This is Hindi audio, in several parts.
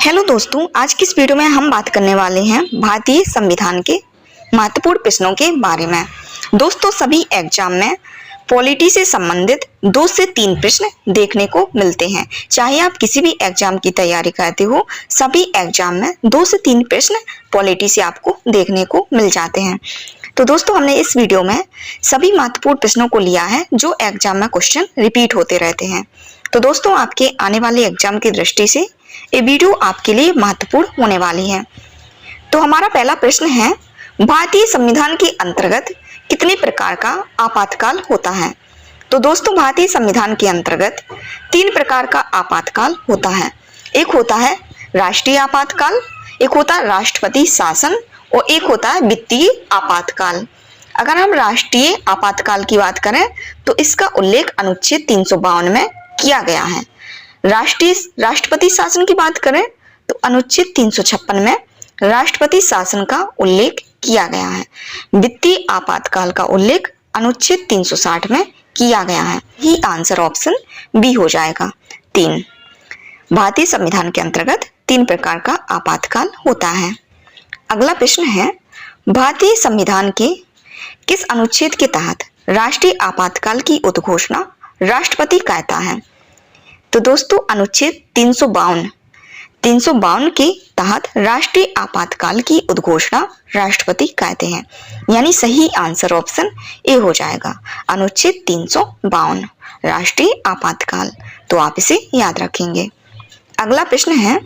हेलो दोस्तों, आज की इस वीडियो में हम बात करने वाले हैं भारतीय संविधान के महत्वपूर्ण प्रश्नों के बारे में। दोस्तों, सभी एग्जाम में पॉलिटी से संबंधित 2 से 3 प्रश्न देखने को मिलते हैं। चाहे आप किसी भी एग्जाम की तैयारी करते हो, सभी एग्जाम में 2 से 3 प्रश्न पॉलिटी से आपको देखने को मिल जाते हैं। तो दोस्तों, हमने इस वीडियो में सभी महत्वपूर्ण प्रश्नों को लिया है जो एग्जाम में क्वेश्चन रिपीट होते रहते हैं। तो दोस्तों, आपके आने वाले एग्जाम की दृष्टि से ये वीडियो आपके लिए महत्वपूर्ण होने वाली है। तो हमारा पहला प्रश्न है, भारतीय संविधान के अंतर्गत कितने प्रकार का आपातकाल होता है? तो दोस्तों, भारतीय संविधान के अंतर्गत 3 प्रकार का आपातकाल होता है। एक होता है राष्ट्रीय आपातकाल, एक होता है राष्ट्रपति शासन और एक होता है वित्तीय आपातकाल। अगर हम राष्ट्रीय आपातकाल की बात करें तो इसका उल्लेख अनुच्छेद 352 में किया गया है। राष्ट्रपति शासन की बात करें तो अनुच्छेद 356 में राष्ट्रपति शासन का उल्लेख किया गया है। वित्तीय आपातकाल का उल्लेख अनुच्छेद 360 में किया गया है। ही आंसर ऑप्शन बी हो जाएगा 3। भारतीय संविधान के अंतर्गत 3 प्रकार का आपातकाल होता है। अगला प्रश्न है, भारतीय संविधान के किस अनुच्छेद के तहत राष्ट्रीय आपातकाल की उद्घोषणा राष्ट्रपति करता है? तो दोस्तों, अनुच्छेद 352 के तहत राष्ट्रीय आपातकाल की उद्घोषणा राष्ट्रपति करते हैं। यानी सही आंसर ऑप्शन ए हो जाएगा, अनुच्छेद 352 राष्ट्रीय आपातकाल। तो आप इसे याद रखेंगे। अगला प्रश्न है,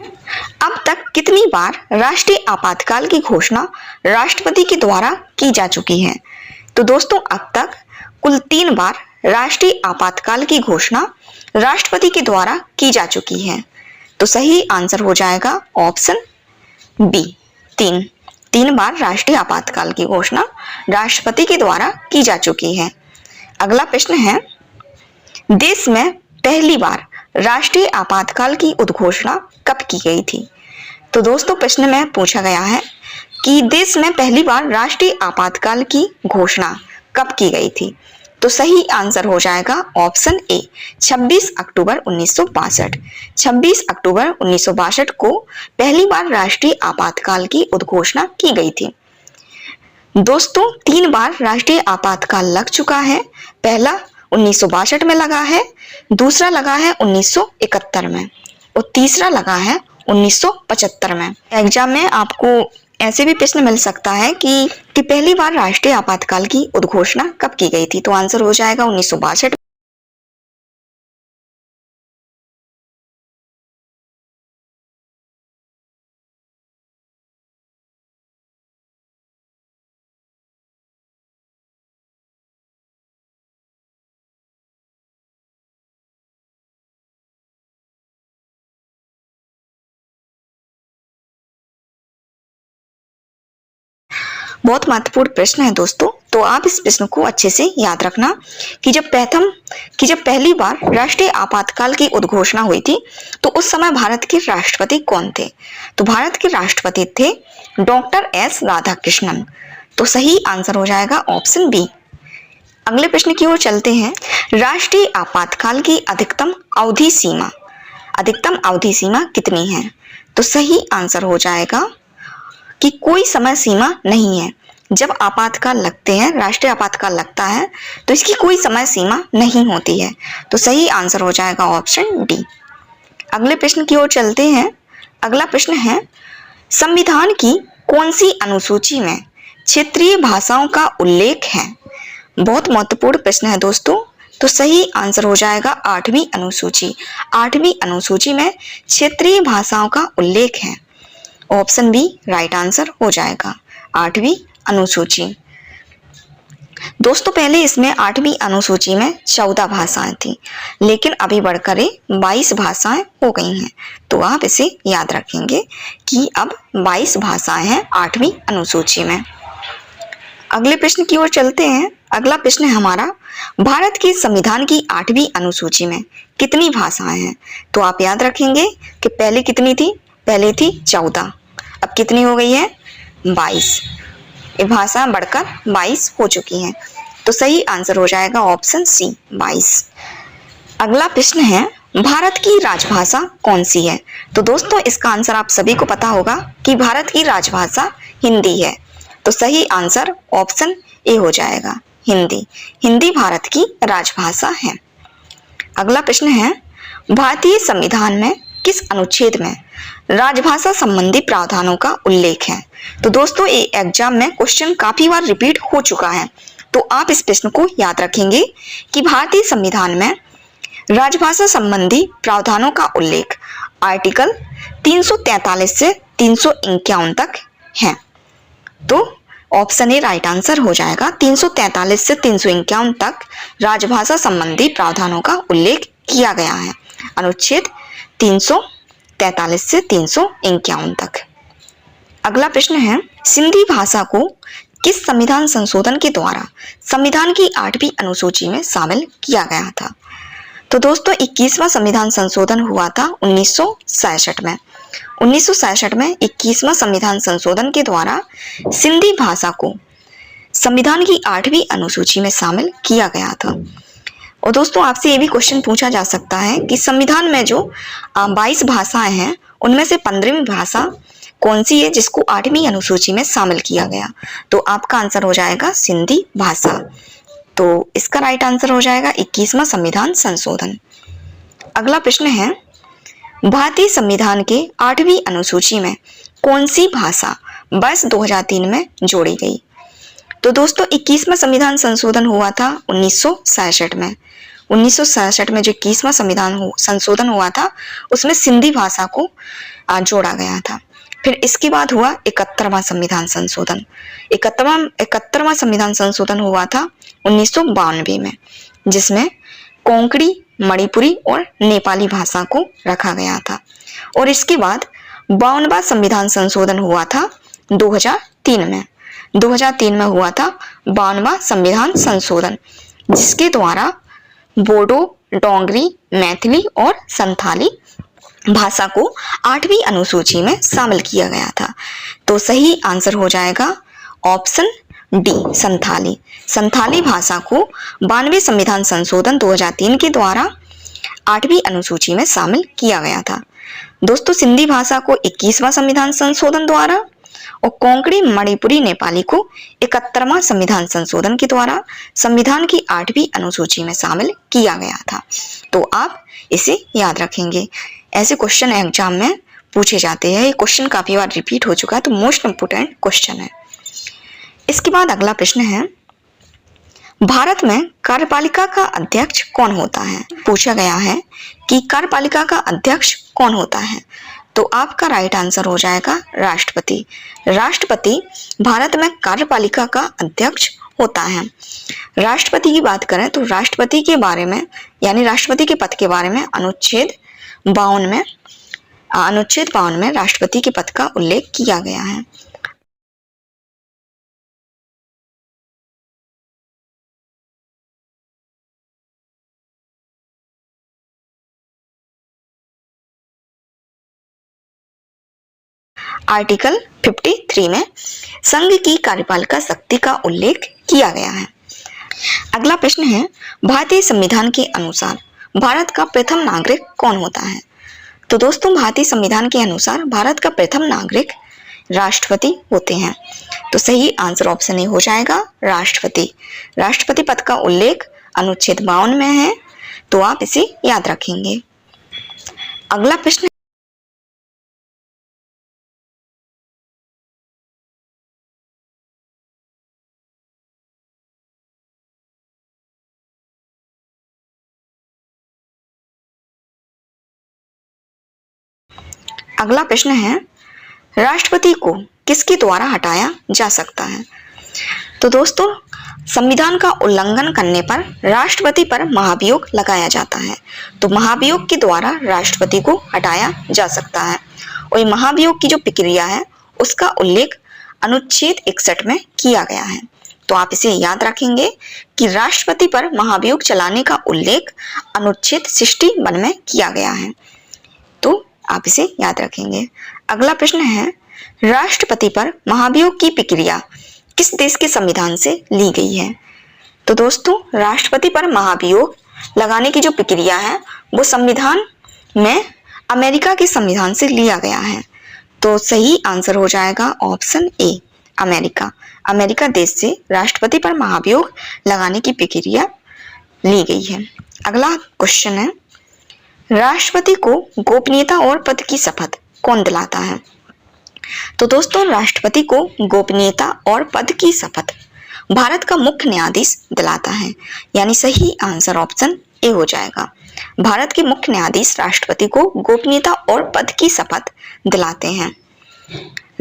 अब तक कितनी बार राष्ट्रीय आपातकाल की घोषणा राष्ट्रपति के द्वारा की जा चुकी है? तो दोस्तों, अब तक कुल 3 बार राष्ट्रीय आपातकाल की घोषणा राष्ट्रपति के द्वारा की जा चुकी है। तो सही आंसर हो जाएगा ऑप्शन बी 3 बार राष्ट्रीय आपातकाल की घोषणा राष्ट्रपति के द्वारा की जा चुकी है। अगला प्रश्न है, देश में पहली बार राष्ट्रीय आपातकाल की उद्घोषणा कब की गई थी? तो दोस्तों, प्रश्न में पूछा गया है कि देश में पहली बार राष्ट्रीय आपातकाल की घोषणा कब की गई थी? तो सही आंसर हो जाएगा ऑप्शन ए 26 अक्टूबर 1962। 26 अक्टूबर 1962 को पहली बार राष्ट्रीय आपातकाल की उद्घोषणा की गई थी। दोस्तों, 3 बार राष्ट्रीय आपातकाल लग चुका है। पहला 1962 में लगा है, दूसरा लगा है 1971 में और तीसरा लगा है 1975 में। एग्जाम में आपको ऐसे भी प्रश्न मिल सकता है कि पहली बार राष्ट्रीय आपातकाल की उद्घोषणा कब की गई थी? तो आंसर हो जाएगा 1962। बहुत महत्वपूर्ण प्रश्न है दोस्तों, तो आप इस प्रश्न को अच्छे से याद रखना कि जब पहली बार राष्ट्रीय आपातकाल की उद्घोषणा हुई थी तो उस समय भारत के राष्ट्रपति कौन थे? तो भारत के राष्ट्रपति थे डॉक्टर एस राधाकृष्णन। तो सही आंसर हो जाएगा ऑप्शन बी। अगले प्रश्न की ओर चलते हैं, राष्ट्रीय आपातकाल की अधिकतम अवधि सीमा कितनी है? तो सही आंसर हो जाएगा कि कोई समय सीमा नहीं है। जब आपातकाल लगते हैं, राष्ट्रीय आपातकाल लगता है तो इसकी कोई समय सीमा नहीं होती है। तो सही आंसर हो जाएगा ऑप्शन डी। अगले प्रश्न की ओर चलते हैं। अगला प्रश्न है, संविधान की कौन सी अनुसूची में क्षेत्रीय भाषाओं का उल्लेख है? बहुत महत्वपूर्ण प्रश्न है दोस्तों। तो सही आंसर हो जाएगा 8वीं अनुसूची। 8वीं अनुसूची में क्षेत्रीय भाषाओं का उल्लेख है। ऑप्शन बी राइट आंसर हो जाएगा, 8वीं अनुसूची। दोस्तों, पहले इसमें 8वीं अनुसूची में 14 भाषाएं थी, लेकिन अभी बढ़कर 22 भाषाएं हो गई हैं। तो आप इसे याद रखेंगे कि अब 22 भाषाएं हैं 8वीं अनुसूची में। अगले प्रश्न की ओर चलते हैं। अगला प्रश्न है हमारा, भारत के संविधान की 8वीं अनुसूची में कितनी भाषाएं हैं? तो आप याद रखेंगे कि पहले कितनी थी? पहले थी 14, अब कितनी हो गई है? 22। ये भाषा बढ़कर 22 हो चुकी हैं। तो सही आंसर हो जाएगा ऑप्शन सी 22। अगला प्रश्न है, भारत की राजभाषा कौन सी है? तो दोस्तों इसका आंसर आप सभी को पता होगा कि भारत की राजभाषा हिंदी है। तो सही आंसर ऑप्शन ए हो जाएगा, हिंदी। हिंदी भारत की राजभाषा है। अगला प्रश्न है, भारतीय संविधान में किस अनुच्छेद में राजभाषा संबंधी प्रावधानों का उल्लेख है? तो दोस्तों ये एग्जाम में क्वेश्चन काफी बार रिपीट हो चुका है, तो आप इस प्रश्न को याद रखेंगे कि भारतीय संविधान में राजभाषा संबंधी प्रावधानों का उल्लेख आर्टिकल 343 से 351 तक है। तो ऑप्शन ए राइट आंसर हो जाएगा। 343 से 351 तक राजभाषा संबंधी प्रावधानों का उल्लेख किया गया है, अनुच्छेद 343 से 351 तक। अगला प्रश्न है, सिंधी भाषा को किस संविधान संशोधन के द्वारा संविधान की 8वीं अनुसूची में शामिल किया गया था? तो दोस्तों 21वां संविधान संशोधन हुआ था 1966 में। 1966 में 21वां संविधान संशोधन के द्वारा सिंधी भाषा को संविधान की 8वीं अनुसूची में शामिल किया गया था। और दोस्तों आपसे ये भी क्वेश्चन पूछा जा सकता है कि संविधान में जो 22 भाषाएं हैं उनमें से 15वीं भाषा कौन सी है जिसको 8वीं अनुसूची में शामिल किया गया? तो आपका आंसर हो जाएगा सिंधी भाषा। तो इसका राइट आंसर हो जाएगा 21वां संविधान संशोधन। अगला प्रश्न है, भारतीय संविधान के 8वीं अनुसूची में कौन सी भाषा वर्ष 2003 में जोड़ी गई? तो दोस्तों 21वां संविधान संशोधन हुआ था 1966 में। 1967 में जो 21वां संविधान संशोधन हुआ था उसमें सिंधी भाषा को जोड़ा गया था। फिर इसके बाद हुआ 71वां संविधान संशोधन। 71वां संविधान संशोधन हुआ था 1992 में, जिसमें कोंकणी, मणिपुरी और नेपाली भाषा को रखा गया था। और इसके बाद 52वां संविधान संशोधन हुआ था 2003 में। 2003 में हुआ था 52वां संविधान संशोधन, जिसके द्वारा बोडो, डोंगरी, मैथिली और संथाली भाषा को 8वीं अनुसूची में शामिल किया गया था। तो सही आंसर हो जाएगा ऑप्शन डी, संथाली। संथाली भाषा को 92वें संविधान संशोधन 2003 के द्वारा 8वीं अनुसूची में शामिल किया गया था। दोस्तों सिंधी भाषा को 21वां संविधान संशोधन द्वारा और कोंकणी, मणिपुरी, नेपाली को 71वां संविधान संशोधन के द्वारा संविधान की 8वीं अनुसूची में शामिल किया गया था। तो आप इसे याद रखेंगे, ऐसे क्वेश्चन एग्जाम में पूछे जाते हैं। ये क्वेश्चन काफी बार रिपीट हो चुका है, तो मोस्ट इंपोर्टेंट क्वेश्चन है। इसके बाद अगला प्रश्न है, भारत में कार्यपालिका का अध्यक्ष कौन होता है? पूछा गया है कि कार्यपालिका का अध्यक्ष कौन होता है? तो आपका राइट आंसर हो जाएगा राष्ट्रपति। राष्ट्रपति भारत में कार्यपालिका का अध्यक्ष होता है। राष्ट्रपति की बात करें तो राष्ट्रपति के बारे में यानी राष्ट्रपति के पद के बारे में अनुच्छेद 52 में राष्ट्रपति के पद का उल्लेख किया गया है। आर्टिकल 53 में संघ की कार्यपालिका शक्ति का उल्लेख किया गया है। अगला प्रश्न है, भारतीय संविधान के अनुसार भारत का प्रथम नागरिक कौन होता है? तो दोस्तों भारतीय संविधान के अनुसार भारत का प्रथम नागरिक राष्ट्रपति होते हैं। तो सही आंसर ऑप्शन ए हो जाएगा राष्ट्रपति। राष्ट्रपति पद का उल्लेख अनुच्छेद 52 में है, तो आप इसे याद रखेंगे। अगला प्रश्न, अगला प्रश्न है, राष्ट्रपति को किसके द्वारा हटाया जा सकता है? तो दोस्तों संविधान का उल्लंघन करने पर राष्ट्रपति पर महाभियोग लगाया जाता है। तो महाभियोग के द्वारा राष्ट्रपति को हटाया जा सकता है और ये महाभियोग की जो प्रक्रिया है उसका उल्लेख अनुच्छेद 61 में किया गया है। तो आप इसे याद रखेंगे कि राष्ट्रपति पर महाभियोग चलाने का उल्लेख अनुच्छेद 61 में किया गया है। तो आप इसे याद रखेंगे। अगला प्रश्न है, राष्ट्रपति पर महाभियोग की प्रक्रिया किस देश के संविधान से ली गई है? तो दोस्तों राष्ट्रपति पर महाभियोग लगाने की जो प्रक्रिया है वो संविधान में अमेरिका के संविधान से लिया गया है। तो सही आंसर हो जाएगा ऑप्शन ए, अमेरिका। अमेरिका देश से राष्ट्रपति पर महाभियोग लगाने की प्रक्रिया ली गई है। अगला क्वेश्चन है, राष्ट्रपति को गोपनीयता और पद की शपथ कौन दिलाता है? तो दोस्तों, राष्ट्रपति को गोपनीयता और पद की शपथ भारत का मुख्य न्यायाधीश दिलाता है, यानी सही आंसर ऑप्शन ए हो जाएगा। भारत के मुख्य न्यायाधीश राष्ट्रपति को गोपनीयता और पद की शपथ दिलाते हैं।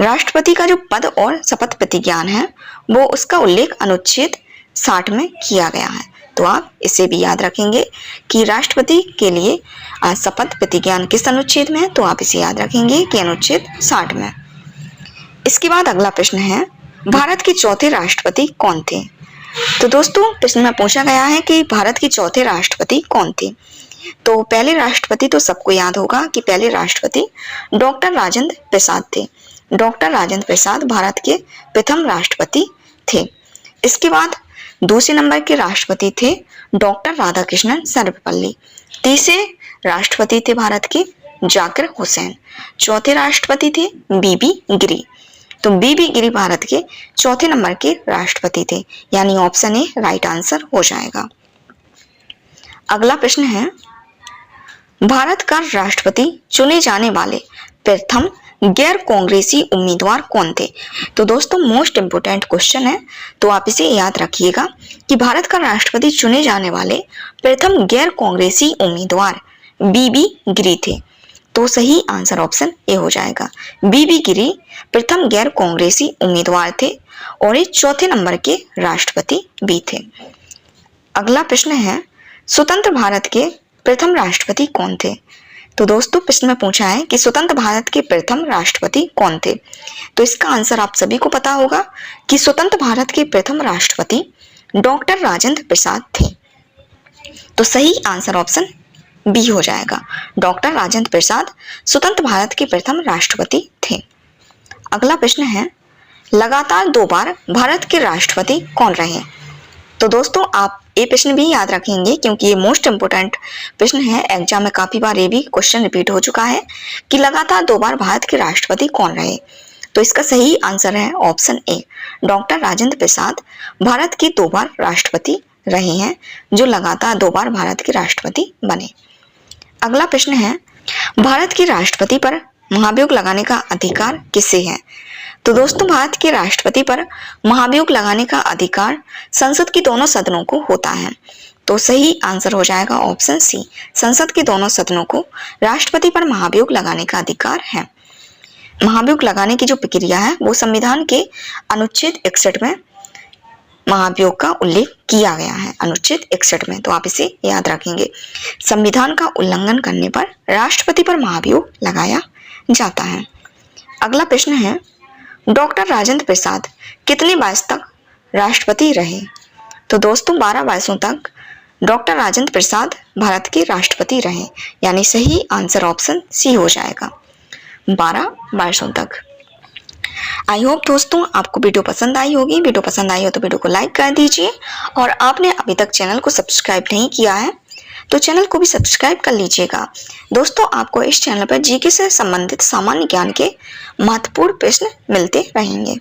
राष्ट्रपति का जो पद और शपथ प्रतिज्ञान है वो उसका उल्लेख अनुच्छेद 60 में किया गया है। तो आप इसे भी याद रखेंगे कि राष्ट्रपति के लिए शपथ प्रतिज्ञान किस अनुच्छेद में है, तो आप इसे याद रखेंगे कि अनुच्छेद 60 में। इसके बाद अगला प्रश्न है, भारत के चौथे राष्ट्रपति कौन थे? तो दोस्तों, प्रश्न में पूछा गया है कि भारत के चौथे राष्ट्रपति कौन थे। तो पहले राष्ट्रपति तो सबको याद होगा कि पहले राष्ट्रपति डॉक्टर राजेंद्र प्रसाद थे। डॉक्टर राजेंद्र प्रसाद भारत के प्रथम राष्ट्रपति थे। इसके बाद दूसरे नंबर के राष्ट्रपति थे डॉक्टर राधाकृष्णन सर्वपल्ली। तीसरे राष्ट्रपति थे भारत के जाकिर हुसैन। चौथे राष्ट्रपति थे बीबी गिरी। तो बीबी गिरी भारत के चौथे नंबर के राष्ट्रपति थे, यानी ऑप्शन ए राइट आंसर हो जाएगा। अगला प्रश्न है, भारत का राष्ट्रपति चुने जाने वाले प्रथम गैर कांग्रेसी उम्मीदवार कौन थे? तो दोस्तों, मोस्ट इंपोर्टेंट क्वेश्चन है, तो आप इसे याद रखिएगा कि भारत का राष्ट्रपति चुने जाने वाले प्रथम गैर कांग्रेसी उम्मीदवार बीबी गिरी थे। तो सही आंसर ऑप्शन ए हो जाएगा। बीबी गिरी प्रथम गैर कांग्रेसी उम्मीदवार थे और ये चौथे नंबर के राष्ट्रपति भी थे। अगला प्रश्न है, स्वतंत्र भारत के प्रथम राष्ट्रपति कौन थे? तो दोस्तों, प्रश्न में पूछा है कि स्वतंत्र भारत के प्रथम राष्ट्रपति कौन थे। तो इसका आंसर आप सभी को पता होगा कि स्वतंत्र भारत के प्रथम राष्ट्रपति डॉक्टर राजेंद्र प्रसाद थे। तो सही आंसर ऑप्शन बी हो जाएगा। डॉक्टर राजेंद्र प्रसाद स्वतंत्र भारत के प्रथम राष्ट्रपति थे। अगला प्रश्न है, लगातार 2 बार भारत के राष्ट्रपति कौन रहे? तो दोस्तों, आप ये प्रश्न भी याद रखेंगे क्योंकि ये मोस्ट इंपोर्टेंट प्रश्न है। एग्जाम में काफी बार ये भी क्वेश्चन रिपीट हो चुका है कि लगातार 2 बार भारत के राष्ट्रपति कौन रहे। तो इसका सही आंसर है option A, doctor Rajendra Prasad Bharat के 2 बार राष्ट्रपति रहे हैं, जो लगातार 2 बार भारत के राष्ट्रपति बने। अगला प्रश्न है, भारत के राष्ट्रपति पर महाभियोग लगाने का अधिकार किसे है? तो दोस्तों, भारत के राष्ट्रपति पर महाभियोग लगाने का अधिकार संसद के दोनों सदनों को होता है। तो सही आंसर हो जाएगा ऑप्शन सी, संसद के दोनों सदनों को राष्ट्रपति पर महाभियोग लगाने का अधिकार है। महाभियोग लगाने की जो प्रक्रिया है वो संविधान के अनुच्छेद 61 में महाभियोग का उल्लेख किया गया है, अनुच्छेद 61 में। तो आप इसे याद रखेंगे। संविधान का उल्लंघन करने पर राष्ट्रपति पर महाभियोग लगाया जाता है। अगला प्रश्न है, डॉक्टर राजेंद्र प्रसाद कितने वर्ष तक राष्ट्रपति रहे? तो दोस्तों, 12 वर्षों तक डॉक्टर राजेंद्र प्रसाद भारत के राष्ट्रपति रहे, यानी सही आंसर ऑप्शन सी हो जाएगा, 12 वर्षों तक। आई होप दोस्तों आपको वीडियो पसंद आई होगी। वीडियो पसंद आई हो तो वीडियो को लाइक कर दीजिए, और आपने अभी तक चैनल को सब्सक्राइब नहीं किया है तो चैनल को भी सब्सक्राइब कर लीजिएगा। दोस्तों, आपको इस चैनल पर जीके से संबंधित सामान्य ज्ञान के महत्वपूर्ण प्रश्न मिलते रहेंगे।